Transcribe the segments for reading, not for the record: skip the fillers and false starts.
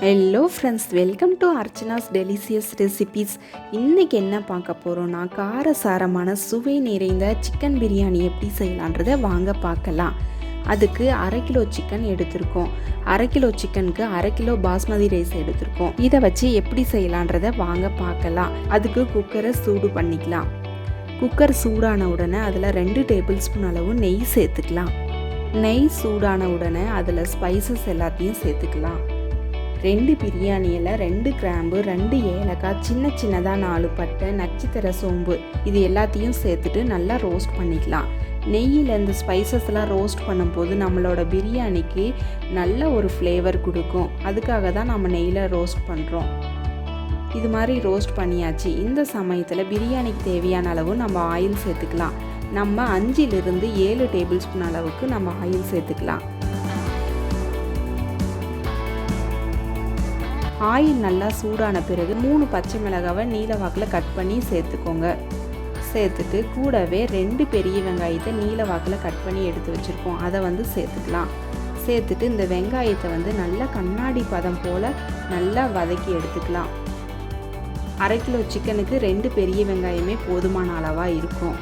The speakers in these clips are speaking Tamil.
Hello friends, welcome to Archana's delicious recipes. இன்றைக்கி என்ன பார்க்க போகிறோன்னா, காரசாரமான சுவை நிறைந்த சிக்கன் பிரியாணி எப்படி செய்யலான்றதை வாங்க பார்க்கலாம். அதுக்கு 1/2 கிலோ சிக்கன் எடுத்திருக்கோம். 1/2 கிலோ சிக்கனுக்கு 1/2 கிலோ பாஸ்மதி ரைஸ் எடுத்திருக்கோம். இதை வச்சு எப்படி செய்யலான்றதை வாங்க பார்க்கலாம். அதுக்கு குக்கரை சூடு பண்ணிக்கலாம். குக்கர் சூடான உடனே அதில் 2 டேபிள் ஸ்பூன் அளவு நெய் சேர்த்துக்கலாம். நெய் சூடான உடனே அதில் ஸ்பைசஸ் எல்லாத்தையும் சேர்த்துக்கலாம். 2 பிரியாணி இலை, 2 கிராம்பு, 2 ஏலக்காய், சின்ன சின்னதாக 4 பட்டை, நட்சத்திர சோம்பு, இது எல்லாத்தையும் சேர்த்துட்டு நல்லா ரோஸ்ட் பண்ணிக்கலாம். நெய்யில் இந்த ஸ்பைசஸ்லாம் ரோஸ்ட் பண்ணும்போது நம்மளோட பிரியாணிக்கு நல்ல ஒரு ஃப்ளேவர் கொடுக்கும். அதுக்காக தான் நம்ம நெய்யில் ரோஸ்ட் பண்ணுறோம். இது மாதிரி ரோஸ்ட் பண்ணியாச்சு. இந்த சமயத்தில் பிரியாணிக்கு தேவையான அளவு நம்ம ஆயில் சேர்த்துக்கலாம். நம்ம 5லிருந்து 7 டேபிள் ஸ்பூன் அளவுக்கு நம்ம ஆயில் சேர்த்துக்கலாம். ஆயில் நல்லா சூடான பிறகு 3 பச்சை மிளகாவை நீல வாக்கில் கட் பண்ணி சேர்த்துக்கோங்க. சேர்த்துட்டு கூடவே 2 பெரிய வெங்காயத்தை நீல வாக்கில் கட் பண்ணி எடுத்து வச்சுருக்கோம். அதை சேர்த்துக்கலாம். சேர்த்துட்டு இந்த வெங்காயத்தை நல்லா கண்ணாடி பதம் போல் நல்லா வதக்கி எடுத்துக்கலாம். 1/2 கிலோ சிக்கனுக்கு 2 பெரிய வெங்காயமே போதுமான அளவாக இருக்கும்.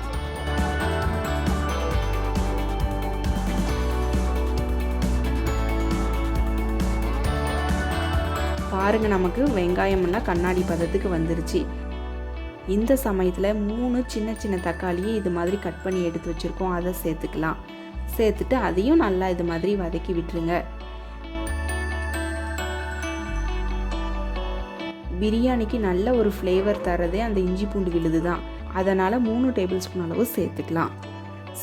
பாருங்கள், நமக்கு வெங்காயமெல்லாம் கண்ணாடி பதத்துக்கு வந்துருச்சு. இந்த சமயத்தில் 3 சின்ன சின்ன தக்காளியை இது மாதிரி கட் பண்ணி எடுத்து வச்சுருக்கோம். அதை சேர்த்துக்கலாம். சேர்த்துட்டு அதையும் நல்லா இது மாதிரி வதக்கி விட்டுருங்க. பிரியாணிக்கு நல்ல ஒரு ஃப்ளேவர் தரதே அந்த இஞ்சி பூண்டு விழுது தான். அதனால் 3 டேபிள் ஸ்பூன் அளவு சேர்த்துக்கலாம்.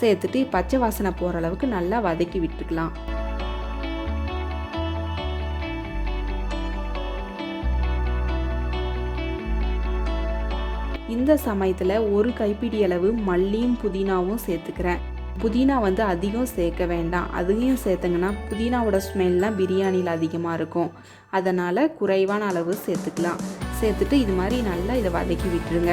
சேர்த்துட்டு பச்சை வாசனை போகிற அளவுக்கு நல்லா வதக்கி விட்டுக்கலாம். இந்த சமயத்தில் 1 கைப்பிடி அளவு மல்லியும் புதினாவும் சேர்த்துக்கிறேன். புதினா அதிகம் சேர்க்க வேண்டாம். அதையும் சேர்த்துங்கன்னா புதினாவோட ஸ்மெல்லாம் பிரியாணியில் அதிகமாக இருக்கும். அதனால் குறைவான அளவு சேர்த்துக்கலாம். சேர்த்துட்டு இது மாதிரி நல்லா இதை வதக்கி விட்டுருங்க.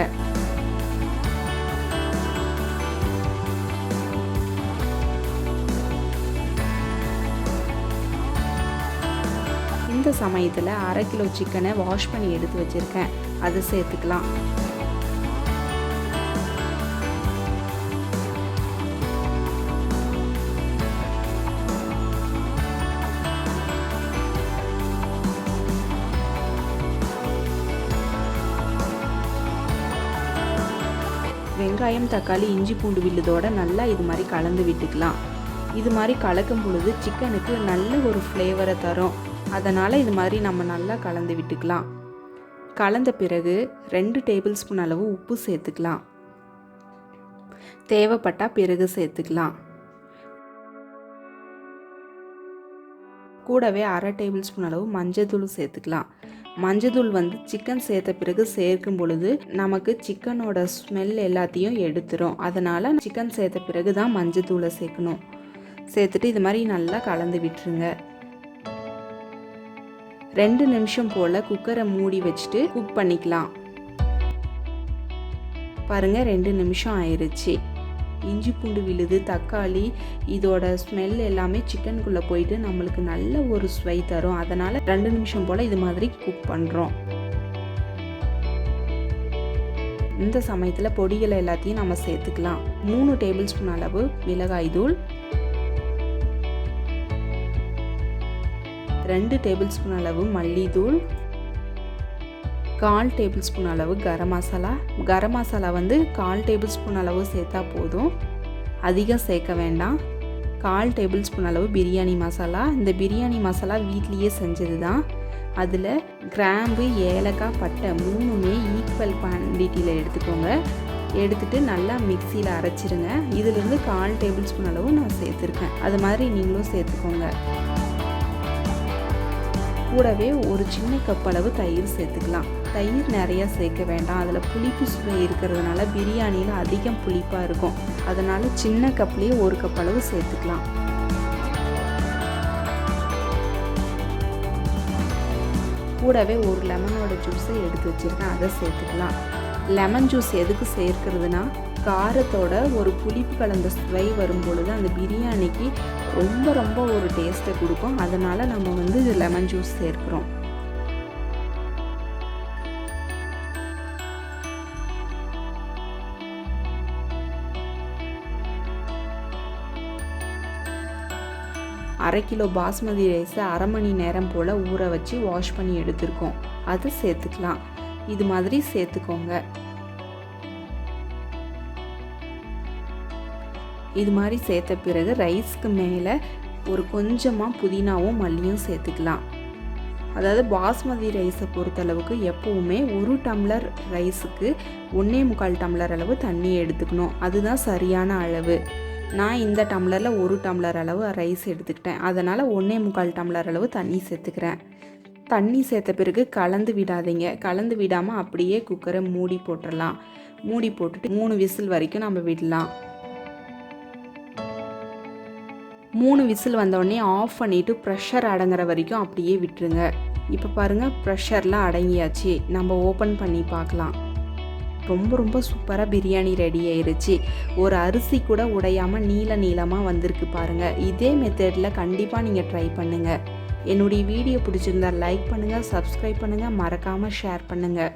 இந்த சமயத்தில் 1/2 கிலோ சிக்கனை வாஷ் பண்ணி எடுத்து வச்சுருக்கேன். அதை சேர்த்துக்கலாம். வெங்காயம், தக்காளி, இஞ்சி பூண்டு விழுதோட நல்லா இது மாதிரி கலந்து விட்டுக்கலாம். இது மாதிரி கலக்கும் பொழுது சிக்கனுக்கு நல்ல ஒரு ஃப்ளேவரை தரும். அதனால் இது மாதிரி நம்ம நல்லா கலந்து விட்டுக்கலாம். கலந்த பிறகு 2 டேபிள் ஸ்பூன் அளவு உப்பு சேர்த்துக்கலாம். தேவைப்பட்டால் பிறகு சேர்த்துக்கலாம். கூடவே 1/2 டேபிள் ஸ்பூன் அளவு மஞ்சள்தூள் சேர்த்துக்கலாம். மஞ்சள்தூள் சிக்கன் சேர்த்த பிறகு சேர்க்கும் பொழுது நமக்கு சிக்கனோட ஸ்மெல் எல்லாத்தையும் எடுத்துரும். அதனால் சிக்கன் சேர்த்த பிறகு தான் மஞ்சள்தூளை சேர்க்கணும். சேர்த்துட்டு இது மாதிரி நல்லா கலந்து விட்டுருங்க. 2 நிமிஷம் போல் குக்கரை மூடி வச்சுட்டு குக் பண்ணிக்கலாம். பாருங்கள், 2 நிமிஷம் ஆயிடுச்சு. இஞ்சி பூண்டு விழுது, தக்காளி, இதோட ஸ்மெல் எல்லாமே சிக்கனுக்குள்ளே போயிட்டு நம்மளுக்கு நல்ல ஒரு சுவை தரும். அதனால் 2 நிமிஷம் போல் இது மாதிரி குக் பண்ணுறோம். இந்த சமயத்தில் பொடிகளை எல்லாத்தையும் நம்ம சேர்த்துக்கலாம். 3 டேபிள் ஸ்பூன் அளவு மிளகாய் தூள், 2 டேபிள் ஸ்பூன் அளவு மல்லித்தூள், 1/4 டேபிள் ஸ்பூன் அளவு கரம் மசாலா. கரம் மசாலா 1/4 டேபிள் ஸ்பூன் அளவு சேர்த்தா போதும், அதிகம் சேர்க்க வேண்டாம். 1/4 டேபிள் ஸ்பூன் அளவு பிரியாணி மசாலா. இந்த பிரியாணி மசாலா வீட்லேயே செஞ்சது தான். அதில் கிராம்பு, ஏலக்காய், பட்டை 3மே ஈக்குவல் குவான்டிட்டியில் எடுத்துக்கோங்க. எடுத்துகிட்டு நல்லா மிக்சியில் அரைச்சிருங்க. இதிலிருந்து 1/4 டேபிள் ஸ்பூன் அளவு நான் சேர்த்துருக்கேன். அது மாதிரி நீங்களும் சேர்த்துக்கோங்க. கூடவே ஒரு சின்ன கப் அளவு தயிர் சேர்த்துக்கலாம். தயிர் நிறையா சேர்க்க வேண்டாம். அதில் புளிப்பு சுவை இருக்கிறதுனால பிரியாணியில் அதிகம் புளிப்பாக இருக்கும். அதனால் சின்ன கப்லேயே 1 கப் அளவு சேர்த்துக்கலாம். கூடவே ஒரு லெமனோட ஜூஸை எடுத்து வச்சுருக்கேன். அதை சேர்த்துக்கலாம். லெமன் ஜூஸ் எதுக்கு சேர்க்கிறதுனா, காரத்தோட ஒரு புளிப்பு கலந்த சுவை வரும் பொழுது அந்த பிரியாணிக்கு ரொம்ப ரொம்ப ஒரு டேஸ்ட்டை கொடுக்கும். அதனால் நம்ம லெமன் ஜூஸ் சேர்க்குறோம். 1/2 கிலோ பாஸ்மதி ரைஸை 1/2 மணி நேரம் போல் ஊற வச்சு வாஷ் பண்ணி எடுத்துருக்கோம். அது சேர்த்துக்கலாம். இது மாதிரி சேர்த்துக்கோங்க. இது மாதிரி சேர்த்த பிறகு ரைஸ்க்கு மேலே ஒரு கொஞ்சமாக புதினாவும் மல்லியும் சேர்த்துக்கலாம். அதாவது பாஸ்மதி ரைஸை பொறுத்தளவுக்கு எப்போவுமே 1 டம்ளர் ரைஸுக்கு 1.25 டம்ளர் அளவு தண்ணி எடுத்துக்கணும். அதுதான் சரியான அளவு. நான் இந்த டம்ளரில் 1 டம்ளர் அளவு ரைஸ் எடுத்துக்கிட்டேன். அதனால் 1.25 டம்ளர் அளவு தண்ணி சேர்த்துக்கிறேன். தண்ணி சேர்த்த பிறகு கலந்து விடாதீங்க. கலந்து விடாமல் அப்படியே குக்கரை மூடி போட்டுடலாம். மூடி போட்டுட்டு 3 விசில் வரைக்கும் நம்ம விடலாம். 3 விசில் வந்தோடனே ஆஃப் பண்ணிவிட்டு ப்ரெஷர் அடங்குற வரைக்கும் அப்படியே விட்டுருங்க. இப்போ பாருங்கள், ப்ரெஷர்லாம் அடங்கியாச்சு. நம்ம ஓப்பன் பண்ணி பார்க்கலாம். ரொம்ப சூப்பராக பிரியாணி ரெடி ஆயிருச்சு. ஒரு அரிசி கூட உடையாமல் நீளமாக வந்திருக்கு பாருங்கள். இதே மெத்தடில் கண்டிப்பாக நீங்கள் ட்ரை பண்ணுங்கள். என்னுடைய வீடியோ பிடிச்சிருந்தா லைக் பண்ணுங்கள், சப்ஸ்கிரைப் பண்ணுங்கள், மறக்காமல் ஷேர் பண்ணுங்கள்.